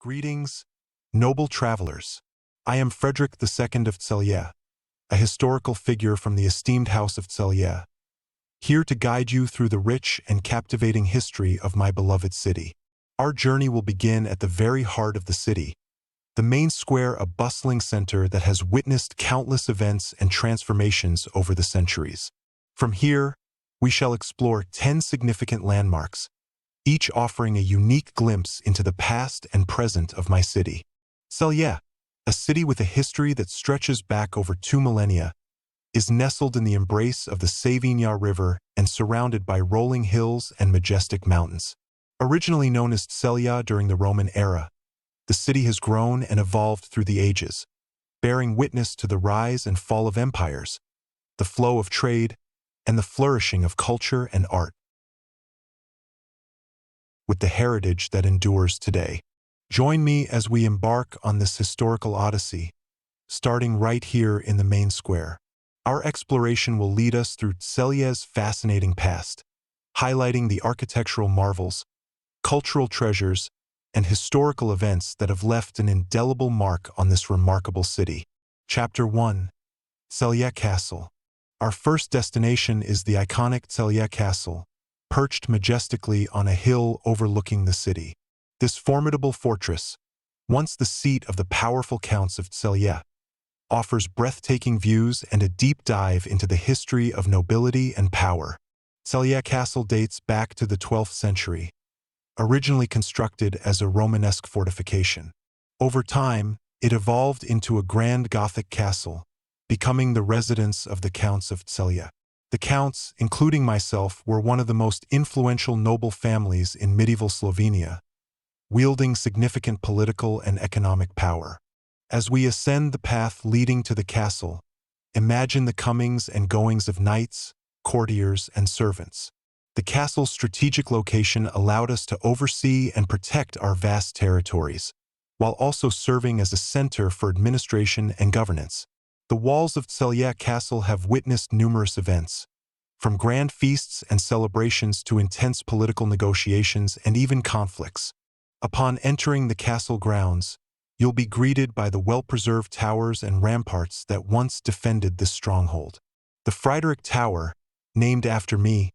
Greetings, noble travelers. I am Friderik II of Celje, a historical figure from the esteemed house of Celje, here to guide you through the rich and captivating history of my beloved city. Our journey will begin at the very heart of the city, the main square, a bustling center that has witnessed countless events and transformations over the centuries. From here, we shall explore 10 significant landmarks, each offering a unique glimpse into the past and present of my city. Celje, a city with a history that stretches back over 2 millennia, is nestled in the embrace of the Savinja River and surrounded by rolling hills and majestic mountains. Originally known as Celja during the Roman era, the city has grown and evolved through the ages, bearing witness to the rise and fall of empires, the flow of trade, and the flourishing of culture and art. With the heritage that endures today, join me as we embark on this historical odyssey, starting right here in the main square. Our exploration will lead us through Celje's fascinating past, highlighting the architectural marvels, cultural treasures, and historical events that have left an indelible mark on this remarkable city. Chapter 1. Celje Castle. Our first destination is the iconic Celje Castle, perched majestically on a hill overlooking the city. This formidable fortress, once the seat of the powerful counts of Celje, offers breathtaking views and a deep dive into the history of nobility and power. Celje Castle dates back to the 12th century, originally constructed as a Romanesque fortification. Over time, it evolved into a grand Gothic castle, becoming the residence of the Counts of Celje. The Counts, including myself, were one of the most influential noble families in medieval Slovenia, wielding significant political and economic power. As we ascend the path leading to the castle, imagine the comings and goings of knights, courtiers, and servants. The castle's strategic location allowed us to oversee and protect our vast territories, while also serving as a center for administration and governance. The walls of Celje Castle have witnessed numerous events, from grand feasts and celebrations to intense political negotiations and even conflicts. Upon entering the castle grounds, you'll be greeted by the well-preserved towers and ramparts that once defended this stronghold. The Friderik Tower, named after me,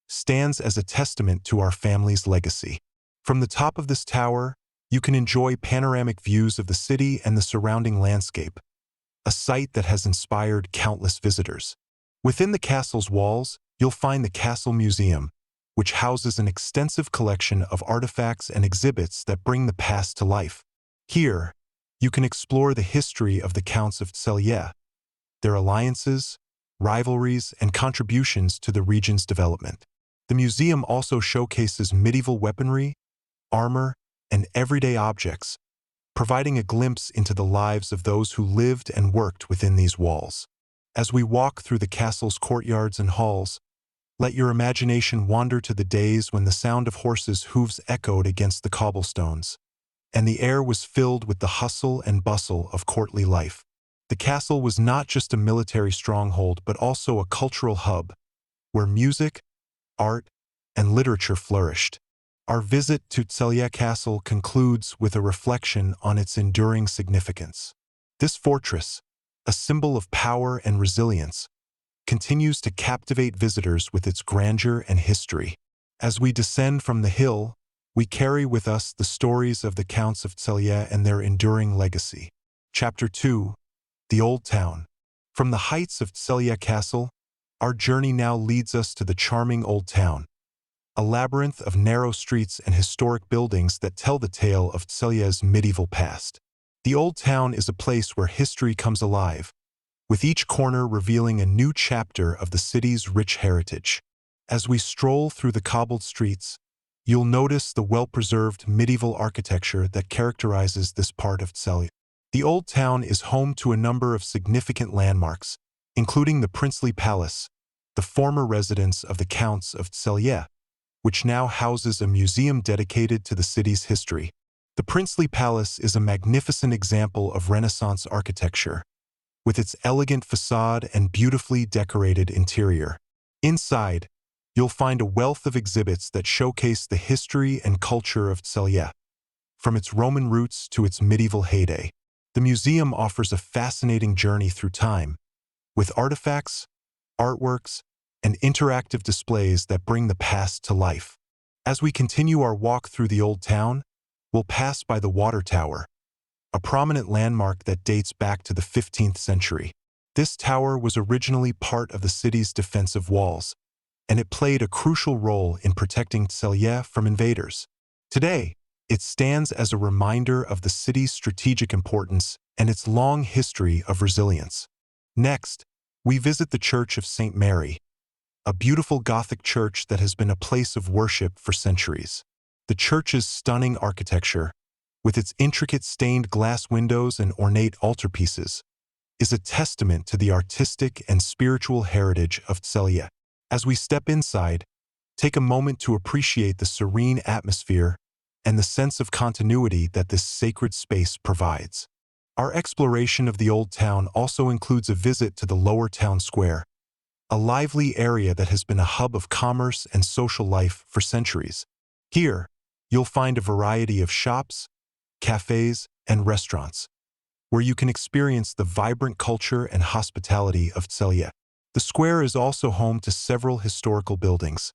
stands as a testament to our family's legacy. From the top of this tower, you can enjoy panoramic views of the city and the surrounding landscape, a sight that has inspired countless visitors. Within the castle's walls, you'll find the Castle Museum, which houses an extensive collection of artifacts and exhibits that bring the past to life. Here, you can explore the history of the Counts of Celje, their alliances, rivalries, and contributions to the region's development. The museum also showcases medieval weaponry, armor, and everyday objects, providing a glimpse into the lives of those who lived and worked within these walls. As we walk through the castle's courtyards and halls, let your imagination wander to the days when the sound of horses' hooves echoed against the cobblestones, and the air was filled with the hustle and bustle of courtly life. The castle was not just a military stronghold but also a cultural hub, where music, art, and literature flourished. Our visit to Celje Castle concludes with a reflection on its enduring significance. This fortress, a symbol of power and resilience, continues to captivate visitors with its grandeur and history. As we descend from the hill, we carry with us the stories of the Counts of Celje and their enduring legacy. Chapter 2. The Old Town. From the heights of Celje Castle, our journey now leads us to the charming Old Town, a labyrinth of narrow streets and historic buildings that tell the tale of Celje's medieval past. The Old Town is a place where history comes alive, with each corner revealing a new chapter of the city's rich heritage. As we stroll through the cobbled streets, you'll notice the well-preserved medieval architecture that characterizes this part of Celje. The Old Town is home to a number of significant landmarks, including the Princely Palace, the former residence of the Counts of Celje, which now houses a museum dedicated to the city's history. The Princely Palace is a magnificent example of Renaissance architecture, with its elegant facade and beautifully decorated interior. Inside, you'll find a wealth of exhibits that showcase the history and culture of Celje. from its Roman roots to its medieval heyday. The museum offers a fascinating journey through time, with artifacts, artworks, and interactive displays that bring the past to life. As we continue our walk through the Old Town, we'll pass by the Water Tower, a prominent landmark that dates back to the 15th century. This tower was originally part of the city's defensive walls, and it played a crucial role in protecting Celje from invaders. Today, it stands as a reminder of the city's strategic importance and its long history of resilience. Next, we visit the Church of St. Mary, a beautiful Gothic church that has been a place of worship for centuries. The church's stunning architecture, with its intricate stained glass windows and ornate altarpieces, is a testament to the artistic and spiritual heritage of Celje. As we step inside, take a moment to appreciate the serene atmosphere and the sense of continuity that this sacred space provides. Our exploration of the Old Town also includes a visit to the Lower Town Square, a lively area that has been a hub of commerce and social life for centuries. Here, you'll find a variety of shops, cafes, and restaurants, where you can experience the vibrant culture and hospitality of Celje. The square is also home to several historical buildings,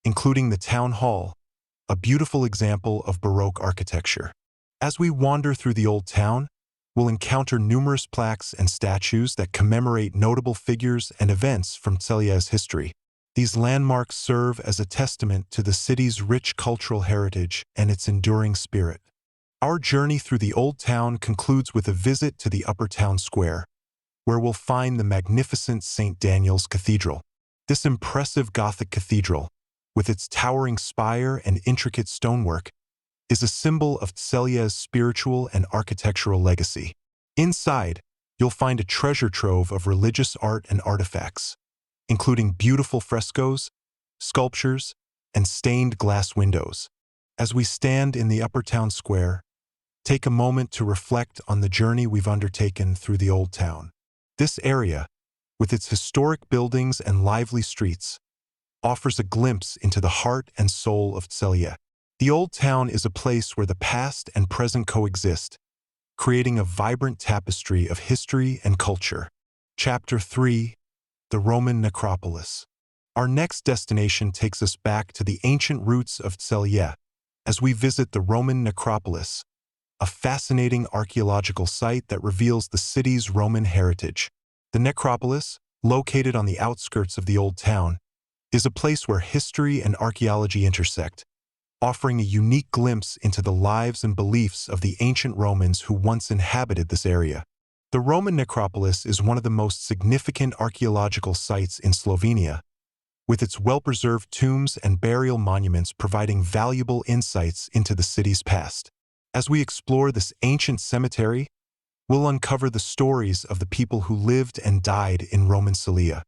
including the Town Hall, a beautiful example of Baroque architecture. As we wander through the Old Town, we'll encounter numerous plaques and statues that commemorate notable figures and events from Celje's history. These landmarks serve as a testament to the city's rich cultural heritage and its enduring spirit. Our journey through the Old Town concludes with a visit to the Upper Town Square, where we'll find the magnificent St. Daniel's Cathedral. This impressive Gothic cathedral, with its towering spire and intricate stonework, is a symbol of Celje's spiritual and architectural legacy. Inside, you'll find a treasure trove of religious art and artifacts, including beautiful frescoes, sculptures, and stained glass windows. As we stand in the Upper Town Square, take a moment to reflect on the journey we've undertaken through the Old Town. This area, with its historic buildings and lively streets, offers a glimpse into the heart and soul of Celje. The Old Town is a place where the past and present coexist, creating a vibrant tapestry of history and culture. Chapter 3: The Roman Necropolis. Our next destination takes us back to the ancient roots of Celje, as we visit the Roman Necropolis, a fascinating archaeological site that reveals the city's Roman heritage. The necropolis, located on the outskirts of the Old Town, is a place where history and archaeology intersect, offering a unique glimpse into the lives and beliefs of the ancient Romans who once inhabited this area. The Roman necropolis is one of the most significant archaeological sites in Slovenia, with its well-preserved tombs and burial monuments providing valuable insights into the city's past. As we explore this ancient cemetery, we'll uncover the stories of the people who lived and died in Roman Celje.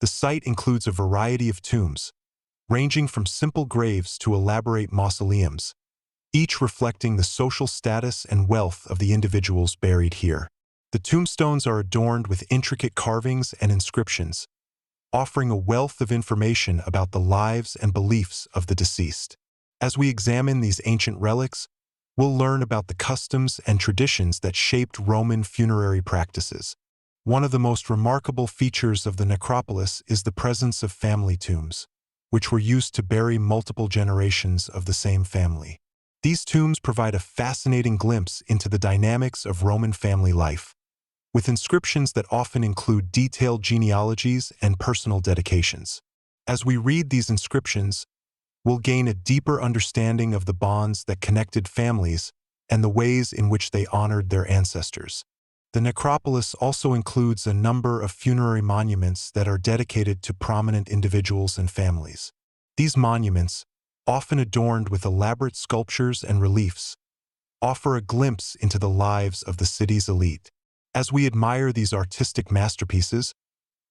The site includes a variety of tombs, ranging from simple graves to elaborate mausoleums, each reflecting the social status and wealth of the individuals buried here. The tombstones are adorned with intricate carvings and inscriptions, offering a wealth of information about the lives and beliefs of the deceased. As we examine these ancient relics, we'll learn about the customs and traditions that shaped Roman funerary practices. One of the most remarkable features of the necropolis is the presence of family tombs, which were used to bury multiple generations of the same family. These tombs provide a fascinating glimpse into the dynamics of Roman family life, with inscriptions that often include detailed genealogies and personal dedications. As we read these inscriptions, we'll gain a deeper understanding of the bonds that connected families and the ways in which they honored their ancestors. The necropolis also includes a number of funerary monuments that are dedicated to prominent individuals and families. These monuments, often adorned with elaborate sculptures and reliefs, offer a glimpse into the lives of the city's elite. As we admire these artistic masterpieces,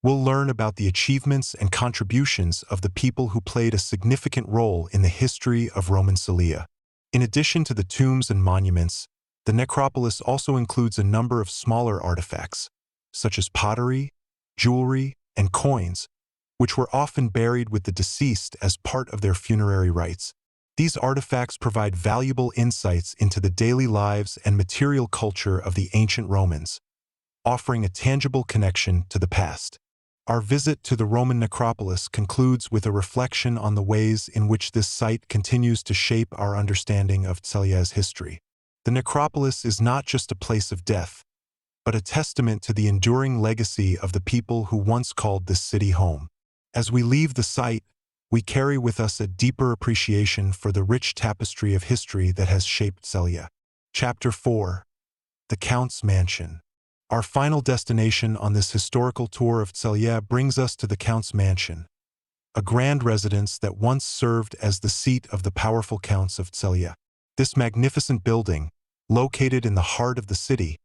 we'll learn about the achievements and contributions of the people who played a significant role in the history of Roman Celje. In addition to the tombs and monuments, the necropolis also includes a number of smaller artifacts, such as pottery, jewelry, and coins, which were often buried with the deceased as part of their funerary rites. These artifacts provide valuable insights into the daily lives and material culture of the ancient Romans, offering a tangible connection to the past. Our visit to the Roman necropolis concludes with a reflection on the ways in which this site continues to shape our understanding of Celje's history. The necropolis is not just a place of death, but a testament to the enduring legacy of the people who once called this city home. As we leave the site, we carry with us a deeper appreciation for the rich tapestry of history that has shaped Celje. Chapter 4. The Count's Mansion. Our final destination on this historical tour of Celje brings us to the Count's Mansion, a grand residence that once served as the seat of the powerful counts of Celje. This magnificent building, located in the heart of the city,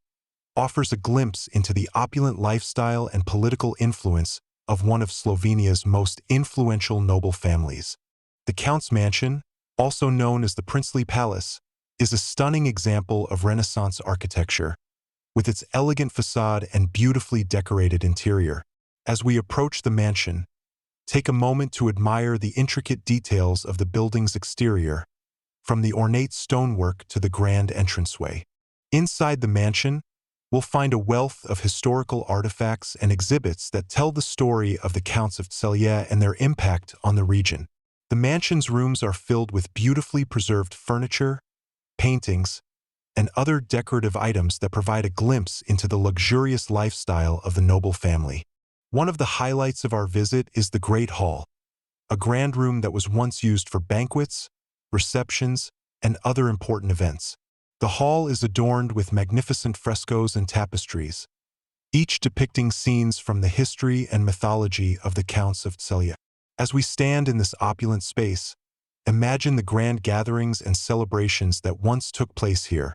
offers a glimpse into the opulent lifestyle and political influence of one of Slovenia's most influential noble families. The Count's Mansion, also known as the Princely Palace, is a stunning example of Renaissance architecture, with its elegant facade and beautifully decorated interior. As we approach the mansion, take a moment to admire the intricate details of the building's exterior, from the ornate stonework to the grand entranceway. Inside the mansion, we'll find a wealth of historical artifacts and exhibits that tell the story of the Counts of Celje and their impact on the region. The mansion's rooms are filled with beautifully preserved furniture, paintings, and other decorative items that provide a glimpse into the luxurious lifestyle of the noble family. One of the highlights of our visit is the Great Hall, a grand room that was once used for banquets, receptions, and other important events. The hall is adorned with magnificent frescoes and tapestries, each depicting scenes from the history and mythology of the Counts of Celje. As we stand in this opulent space, imagine the grand gatherings and celebrations that once took place here,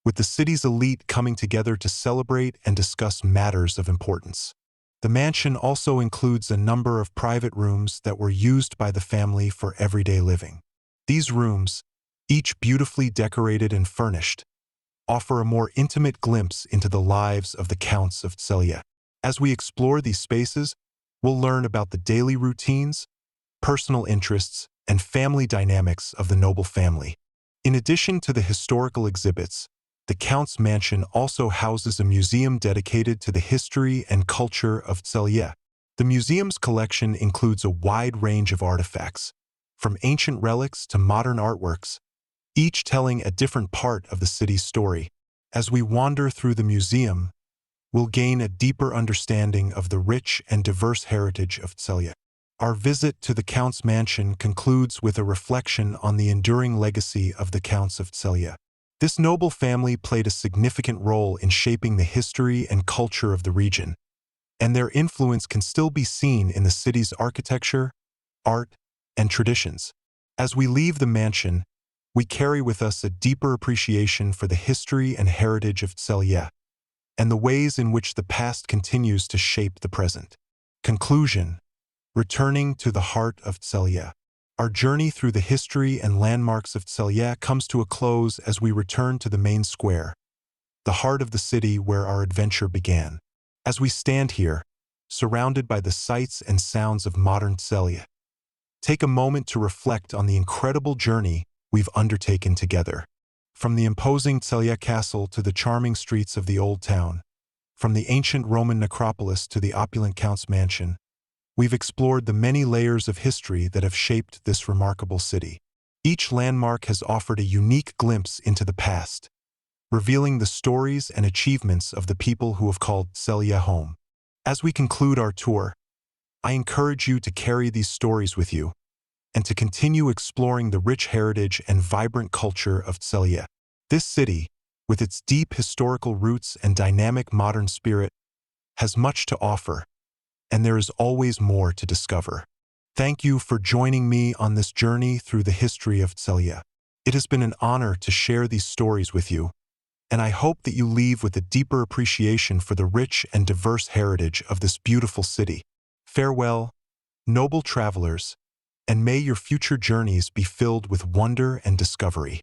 with the city's elite coming together to celebrate and discuss matters of importance. The mansion also includes a number of private rooms that were used by the family for everyday living. These rooms, each beautifully decorated and furnished, offer a more intimate glimpse into the lives of the Counts of Celje. As we explore these spaces, we'll learn about the daily routines, personal interests, and family dynamics of the noble family. In addition to the historical exhibits, the Count's Mansion also houses a museum dedicated to the history and culture of Celje. The museum's collection includes a wide range of artifacts, from ancient relics to modern artworks, each telling a different part of the city's story. As we wander through the museum, we'll gain a deeper understanding of the rich and diverse heritage of Celje. Our visit to the Count's Mansion concludes with a reflection on the enduring legacy of the Counts of Celje. This noble family played a significant role in shaping the history and culture of the region, and their influence can still be seen in the city's architecture, art, and traditions. As we leave the mansion, we carry with us a deeper appreciation for the history and heritage of Celje, and the ways in which the past continues to shape the present. Conclusion. Returning to the heart of Celje. Our journey through the history and landmarks of Celje comes to a close as we return to the main square, the heart of the city where our adventure began. As we stand here, surrounded by the sights and sounds of modern Celje, take a moment to reflect on the incredible journey we've undertaken together. From the imposing Celje castle to the charming streets of the old town, from the ancient Roman necropolis to the opulent Count's Mansion, we've explored the many layers of history that have shaped this remarkable city. Each landmark has offered a unique glimpse into the past, revealing the stories and achievements of the people who have called Celje home. As we conclude our tour, I encourage you to carry these stories with you and to continue exploring the rich heritage and vibrant culture of Celje. This city, with its deep historical roots and dynamic modern spirit, has much to offer, and there is always more to discover. Thank you for joining me on this journey through the history of Celje. It has been an honor to share these stories with you, and I hope that you leave with a deeper appreciation for the rich and diverse heritage of this beautiful city. Farewell, noble travelers, and may your future journeys be filled with wonder and discovery.